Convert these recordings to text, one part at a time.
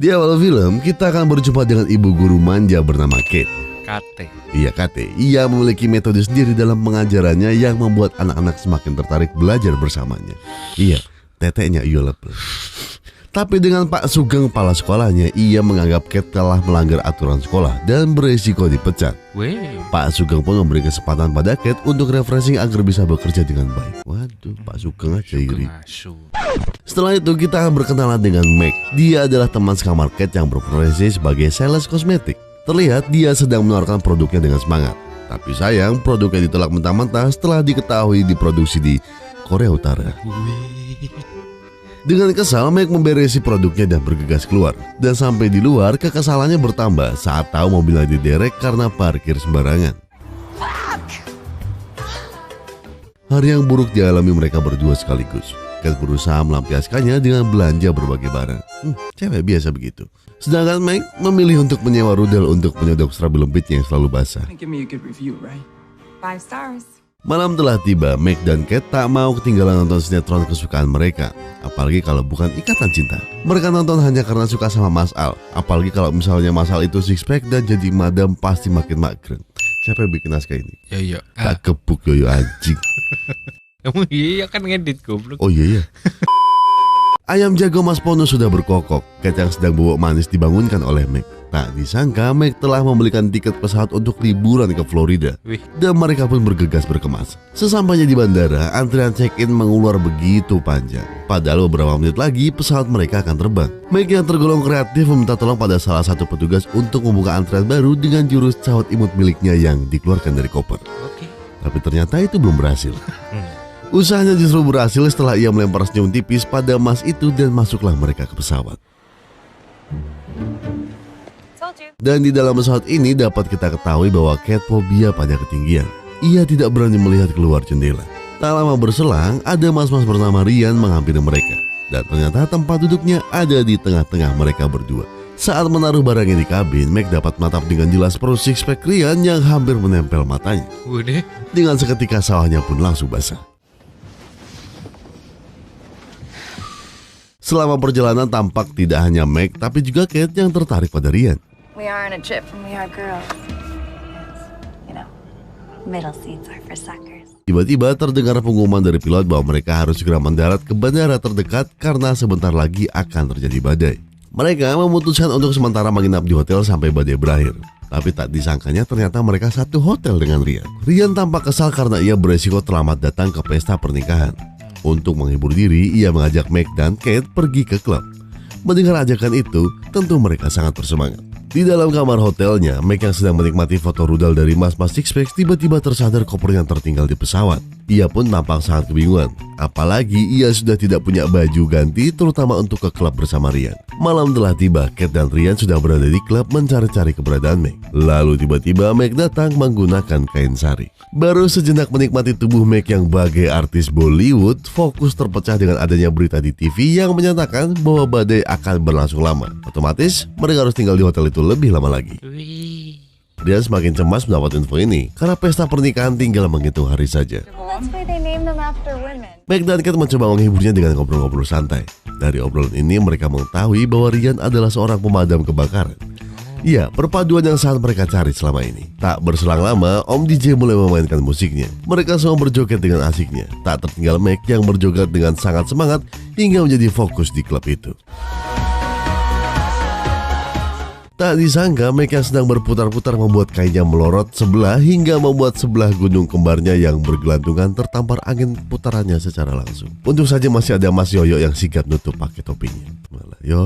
Di awal film, kita akan berjumpa dengan ibu guru manja bernama Kate. Kate. Iya, Kate. Ia memiliki metode sendiri dalam pengajarannya yang membuat anak-anak semakin tertarik belajar bersamanya. Iya, teteknya Yolep. Tapi dengan Pak Sugeng kepala sekolahnya, ia menganggap Kate telah melanggar aturan sekolah dan beresiko dipecat. Pak Sugeng pun memberi kesempatan pada Kate untuk refreshing agar bisa bekerja dengan baik. Waduh, Pak Sugeng aja iri. Setelah itu kita akan berkenalan dengan Meg. Dia adalah teman sekamar Kate yang berprofesi sebagai sales kosmetik. Terlihat dia sedang menawarkan produknya dengan semangat. Tapi sayang, produknya ditolak mentah-mentah setelah diketahui diproduksi di Korea Utara. Dengan kesal, Meg memberesi produknya dan bergegas keluar. Dan sampai di luar, kekesalannya bertambah saat tahu mobilnya diderek karena parkir sembarangan. Hari yang buruk dialami mereka berdua sekaligus. Kate berusaha melampiaskannya dengan belanja berbagai barang. Cewek biasa begitu. Sedangkan Meg memilih untuk menyewa rudal untuk menyodok serabi lembitnya yang selalu basah. Malam telah tiba, Meg dan Kate tak mau ketinggalan nonton sinetron kesukaan mereka. Apalagi kalau bukan Ikatan Cinta. Mereka nonton hanya karena suka sama Mas Al. Apalagi kalau misalnya Mas Al itu six pack dan jadi madam pasti makin mager. Siapa yang bikin naskah ini? Yoyo. Tak kebuk Yoyo anjing. Emang iya kan ngedit goblok. Oh iya. Ayam jago Mas Pono sudah berkokok. Kate yang sedang bobok manis dibangunkan oleh Meg. Tak disangka Meg telah membelikan tiket pesawat untuk liburan ke Florida. Dan mereka pun bergegas berkemas. Sesampainya di bandara, antrian check-in mengular begitu panjang. Padahal beberapa menit lagi pesawat mereka akan terbang. Meg yang tergolong kreatif meminta tolong pada salah satu petugas untuk membuka antrian baru dengan jurus cawat imut miliknya yang dikeluarkan dari koper. Tapi ternyata itu belum berhasil. Usahanya justru berhasil setelah ia melempar senyum tipis pada Mas itu dan masuklah mereka ke pesawat. Dan di dalam pesawat ini dapat kita ketahui bahwa Kate fobia pada ketinggian. Ia tidak berani melihat keluar jendela. Tak lama berselang, ada mas-mas bernama Rian menghampiri mereka. Dan ternyata tempat duduknya ada di tengah-tengah mereka berdua. Saat menaruh barangnya di kabin, Meg dapat menatap dengan jelas perut six pack Rian yang hampir menempel matanya. Dengan seketika sawahnya pun langsung basah. Selama perjalanan tampak tidak hanya Meg tapi juga Kate yang tertarik pada Rian. We are on a trip and we are girls. You know, middle seats are for suckers. Tiba-tiba terdengar pengumuman dari pilot bahwa mereka harus segera mendarat ke bandara terdekat karena sebentar lagi akan terjadi badai. Mereka memutuskan untuk sementara menginap di hotel sampai badai berakhir. Tapi tak disangkanya ternyata mereka satu hotel dengan Rian. Rian tampak kesal karena ia beresiko terlambat datang ke pesta pernikahan. Untuk menghibur diri, ia mengajak Meg dan Kate pergi ke klub. Mendengar ajakan itu, tentu mereka sangat bersemangat. Di dalam kamar hotelnya, Meg yang sedang menikmati foto rudal dari mas-mas six-pack tiba-tiba tersadar kopernya tertinggal di pesawat. Ia pun nampak sangat kebingungan. Apalagi ia sudah tidak punya baju ganti terutama untuk ke klub bersama Rian. Malam telah tiba, Kate dan Rian sudah berada di klub mencari-cari keberadaan Meg. Lalu tiba-tiba Meg datang menggunakan kain sari. Baru sejenak menikmati tubuh Meg yang bagai artis Bollywood, fokus terpecah dengan adanya berita di TV yang menyatakan bahwa badai akan berlangsung lama. Otomatis mereka harus tinggal di hotel itu lebih lama lagi. Dia semakin cemas mendapat info ini karena pesta pernikahan tinggal menghitung hari saja. Meg dan Kate mencoba menghiburnya dengan ngobrol-ngobrol santai. Dari obrolan ini mereka mengetahui bahwa Rian adalah seorang pemadam kebakaran. Ya, perpaduan yang sangat mereka cari selama ini. Tak berselang lama, Om DJ mulai memainkan musiknya. Mereka semua berjoget dengan asiknya. Tak tertinggal Meg yang berjoget dengan sangat semangat hingga menjadi fokus di klub itu. Tak disangka Meg yang sedang berputar-putar membuat kainnya melorot sebelah hingga membuat sebelah gunung kembarnya yang bergelantungan tertampar angin putarannya secara langsung. Untung saja masih ada Mas Yoyo yang sigap nutup pakai topinya. Yo.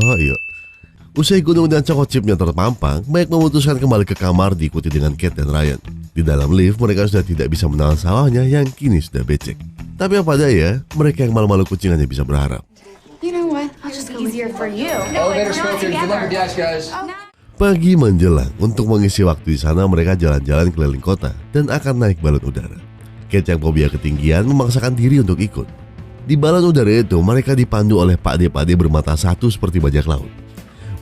Usai gunung dan cokot chipnya terpampang, Meg memutuskan kembali ke kamar diikuti dengan Kate dan Ryan. Di dalam lift mereka sudah tidak bisa menahan sawahnya yang kini sudah becek. Tapi apa daya, mereka yang malu-malu kucing hanya bisa berharap. You know what? I'll just go easier for you. Pagi menjelang, untuk mengisi waktu di sana mereka jalan-jalan keliling kota dan akan naik balon udara. Kate yang fobia ketinggian memaksakan diri untuk ikut. Di balon udara itu mereka dipandu oleh pakde-pakde bermata satu seperti bajak laut.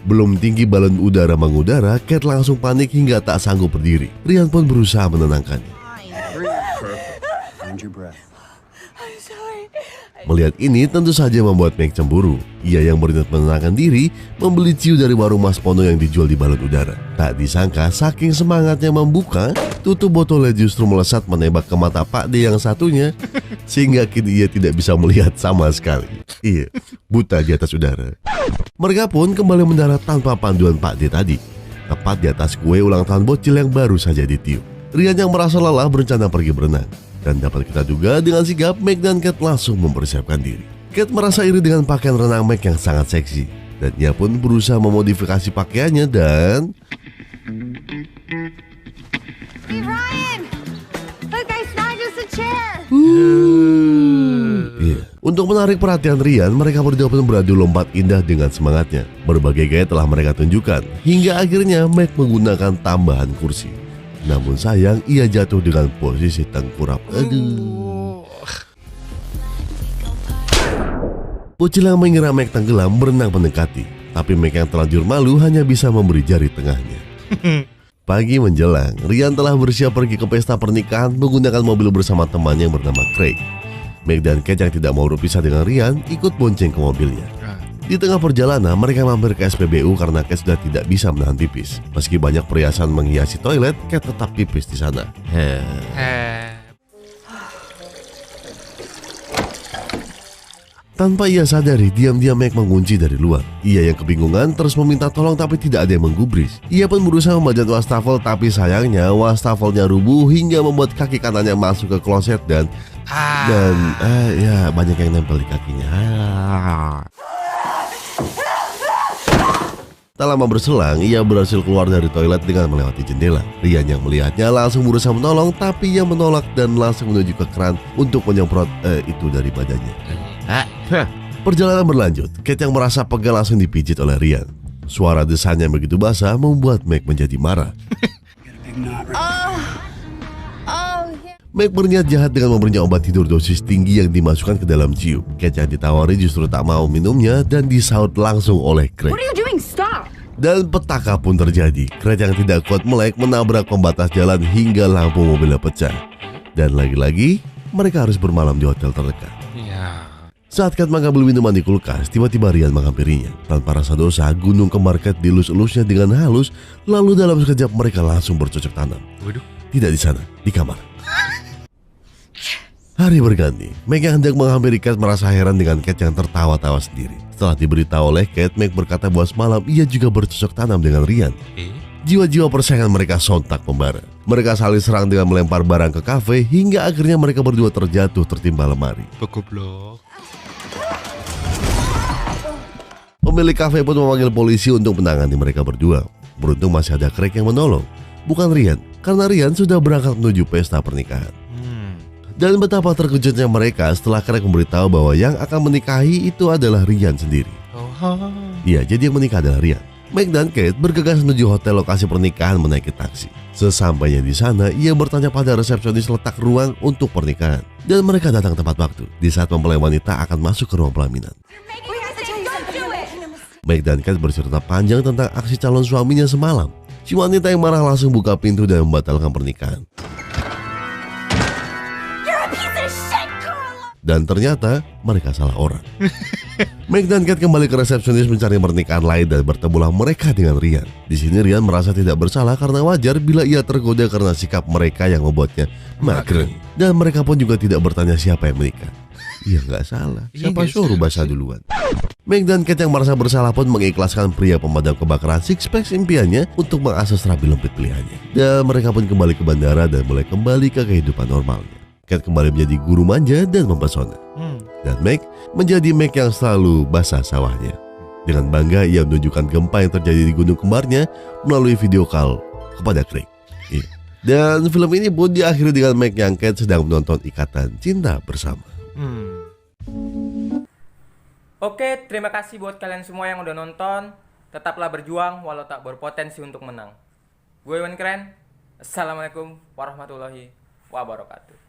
Belum tinggi balon udara mengudara, Kate langsung panik hingga tak sanggup berdiri. Rian pun berusaha menenangkannya. Melihat ini tentu saja membuat Meg cemburu. Ia yang berniat menenangkan diri membeli ciu dari warung Mas Pono yang dijual di balon udara. Tak disangka saking semangatnya membuka, tutup botolnya justru melesat menembak ke mata Pak D yang satunya, sehingga kini ia tidak bisa melihat sama sekali. Iya, buta di atas udara. Mereka pun kembali mendarat tanpa panduan Pak D tadi, tepat di atas kue ulang tahun bocil yang baru saja ditiup. Rian yang merasa lelah berencana pergi berenang. Dan dapat kita duga dengan sigap Meg dan Kate langsung mempersiapkan diri. Kate merasa iri dengan pakaian renang Meg yang sangat seksi. Dan ia pun berusaha memodifikasi pakaiannya dan... Hey Ryan! Look, I snagged us a chair! Iya. Untuk menarik perhatian Rian, mereka berdua pun beradu lompat indah dengan semangatnya. Berbagai gaya telah mereka tunjukkan. Hingga akhirnya Meg menggunakan tambahan kursi. Namun sayang, ia jatuh dengan posisi tengkurap. Aduh. Bocil yang mengira Meg tenggelam berenang mendekati. Tapi Meg yang terlanjur malu hanya bisa memberi jari tengahnya. Pagi menjelang, Rian telah bersiap pergi ke pesta pernikahan menggunakan mobil bersama temannya yang bernama Craig. Meg dan Kate yang tidak mau berpisah dengan Rian ikut bonceng ke mobilnya. Di tengah perjalanan, mereka mampir ke SPBU karena Kate sudah tidak bisa menahan pipis. Meski banyak perhiasan menghiasi toilet, Kate tetap pipis di sana. Tanpa ia sadari, diam-diam Meg mengunci dari luar. Ia yang kebingungan terus meminta tolong tapi tidak ada yang menggubris. Ia pun berusaha membajet wastafel tapi sayangnya wastafelnya rubuh hingga membuat kaki kanannya masuk ke kloset dan banyak yang nempel di kakinya. Tak lama berselang, ia berhasil keluar dari toilet dengan melewati jendela. Rian yang melihatnya langsung berusaha menolong, tapi ia menolak dan langsung menuju ke keran untuk menyemprot itu dari badannya. Perjalanan berlanjut, Kate yang merasa pegal langsung dipijit oleh Rian. Suara desaannya begitu basah membuat Meg menjadi marah. Meg berniat jahat dengan memberinya obat tidur dosis tinggi yang dimasukkan ke dalam ciu. Kate yang ditawari justru tak mau minumnya dan disaut langsung oleh Craig. What are you doing? Stop! Dan petaka pun terjadi. Craig yang tidak kuat melek menabrak pembatas jalan hingga lampu mobilnya pecah. Dan lagi-lagi mereka harus bermalam di hotel terdekat. Saat Kate mengambil minuman di kulkas, tiba-tiba Rian menghampirinya. Tanpa rasa dosa, gunung kembar Kate dilus-elusnya dengan halus. Lalu dalam sekejap mereka langsung bercocok tanam. Tidak di sana, di kamar. Hari berganti, Meg yang hendak menghampiri Kate merasa heran dengan Kate yang tertawa-tawa sendiri. Setelah diberitahu oleh Kate, Meg berkata bahwa semalam ia juga bercocok tanam dengan Rian. Jiwa-jiwa persaingan mereka sontak membara. Mereka saling serang dengan melempar barang ke kafe hingga akhirnya mereka berdua terjatuh tertimpa lemari. Goblok. Pemilik kafe pun memanggil polisi untuk menangani mereka berdua. Beruntung masih ada Craig yang menolong, bukan Rian, karena Rian sudah berangkat menuju pesta pernikahan. Dan betapa terkejutnya mereka setelah Craig memberitahu bahwa yang akan menikahi itu adalah Rian sendiri. Iya, jadi yang menikah adalah Rian. Meg dan Kate bergegas menuju hotel lokasi pernikahan menaiki taksi. Sesampainya di sana, ia bertanya pada resepsionis letak ruang untuk pernikahan. Dan mereka datang tepat waktu, di saat mempelai wanita akan masuk ke ruang pelaminan. Meg dan Kate bercerita panjang tentang aksi calon suaminya semalam. Si wanita yang marah langsung buka pintu dan membatalkan pernikahan. Dan ternyata mereka salah orang. Meg dan Kate kembali ke resepsionis mencari pernikahan lain dan bertemulah mereka dengan Rian. Di sini Rian merasa tidak bersalah karena wajar bila ia tergoda karena sikap mereka yang membuatnya magreng. Dan mereka pun juga tidak bertanya siapa yang menikah. Iya nggak salah. Siapa suruh basah duluan? Meg dan Kate yang merasa bersalah pun mengikhlaskan pria pemadam kebakaran six pack impiannya untuk mengakses rabi lempit pilihannya. Dan mereka pun kembali ke bandara dan mulai kembali ke kehidupan normalnya. Kate kembali menjadi guru manja dan mempesona. Dan Meg menjadi Meg yang selalu basah sawahnya. Dengan bangga ia menunjukkan gempa yang terjadi di gunung kembarnya melalui video call kepada Craig. Dan film ini pun diakhiri dengan Meg yang Kate sedang menonton Ikatan Cinta Bersama. Oke, terima kasih buat kalian semua yang udah nonton. Tetaplah berjuang walau tak berpotensi untuk menang. Gue Iwan Keren. Assalamualaikum warahmatullahi wabarakatuh.